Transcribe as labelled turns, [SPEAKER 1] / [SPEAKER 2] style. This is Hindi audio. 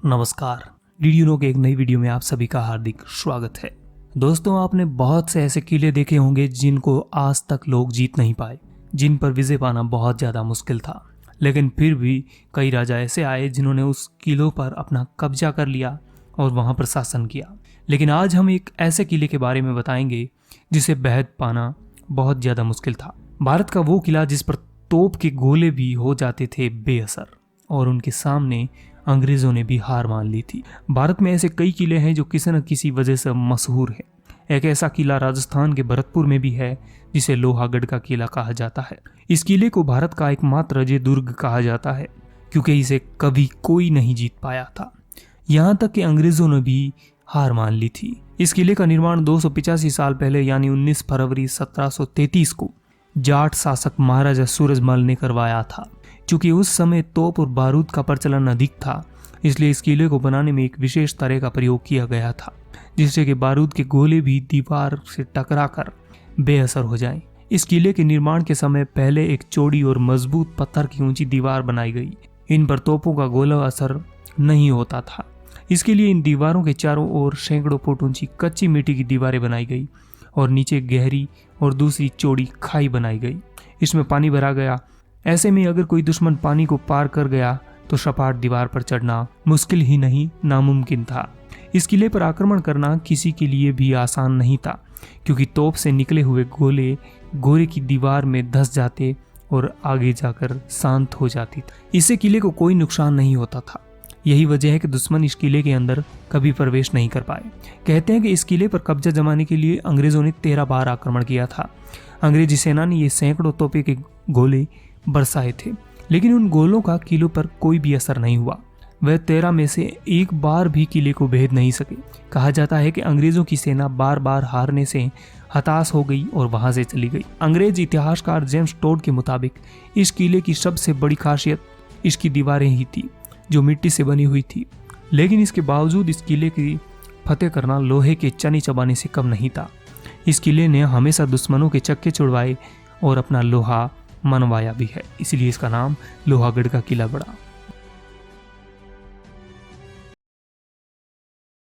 [SPEAKER 1] नमस्कार। डीडीनो के एक नई वीडियो में आप सभी का हार्दिक स्वागत है। दोस्तों, आपने बहुत से ऐसे किले देखे होंगे जिनको आज तक लोग जीत नहीं पाए, जिन पर विजय पाना बहुत ज़्यादा मुश्किल था। लेकिन फिर भी कई राजा ऐसे आए जिन्होंने उस किलों पर अपना कब्जा कर लिया और वहां पर शासन किया। लेकिन आज हम एक ऐसे किले के बारे में बताएंगे जिसे बेहद पाना बहुत ज़्यादा मुश्किल था। भारत का वो किला जिस पर तोप के गोले भी हो जाते थे बेअसर, और उनके सामने अंग्रेजों ने भी हार मान ली थी। भारत में ऐसे कई किले हैं जो किसी न किसी वजह से मशहूर है। एक ऐसा किला राजस्थान के भरतपुर में भी है जिसे लोहागढ़ का किला कहा जाता है। इस किले को भारत का एकमात्र अजय दुर्ग कहा जाता है क्योंकि इसे कभी कोई नहीं जीत पाया था, यहाँ तक कि अंग्रेजों ने भी हार मान ली थी। इस किले का निर्माण 285 साल पहले यानी 19 फरवरी 1733 को जाट शासक महाराजा सूरजमल ने करवाया था। चूंकि उस समय तोप और बारूद का प्रचलन अधिक था, इसलिए इस किले को बनाने में एक विशेष तरह का प्रयोग किया गया था, जिससे कि बारूद के गोले भी दीवार से टकराकर बेअसर हो जाएं। इस किले के निर्माण के समय पहले एक चौड़ी और मजबूत पत्थर की ऊंची दीवार बनाई गई। इन पर तोपों का गोला असर नहीं होता था। इसके लिए इन दीवारों के चारों ओर सैकड़ों फुट ऊंची कच्ची मिट्टी की दीवारें बनाई गई और नीचे गहरी और दूसरी चौड़ी खाई बनाई गई। इसमें पानी भरा गया। ऐसे में अगर कोई दुश्मन पानी को पार कर गया तो सपाट दीवार पर चढ़ना मुश्किल ही नहीं, नामुमकिन था। इस किले पर आक्रमण करना किसी के लिए भी आसान नहीं था, क्योंकि तोप से निकले हुए गोले गोरे की दीवार में धंस जाते और आगे जाकर शांत हो जाती। इससे किले को कोई नुकसान नहीं होता था। यही वजह है कि दुश्मन इस किले के अंदर कभी प्रवेश नहीं कर पाए। कहते हैं कि इस किले पर कब्जा जमाने के लिए अंग्रेजों ने 13 बार आक्रमण किया था। अंग्रेजी सेना ने ये सैकड़ों तोपे के गोले बरसाए थे, लेकिन उन गोलों का किलों पर कोई भी असर नहीं हुआ। वह 13 में से एक बार भी किले को भेद नहीं सके। कहा जाता है कि अंग्रेजों की सेना बार बार हारने से हताश हो गई और वहां से चली गई। अंग्रेज इतिहासकार जेम्स टोड के मुताबिक इस किले की सबसे बड़ी खासियत इसकी दीवारें ही थी, जो मिट्टी से बनी हुई थी। लेकिन इसके बावजूद इस किले की फतेह करना लोहे के चने चबाने से कम नहीं था। इस किले ने हमेशा दुश्मनों के चक्के छुड़वाए और अपना लोहा मनवाया भी है, इसलिए इसका नाम लोहागढ़ का किला पड़ा।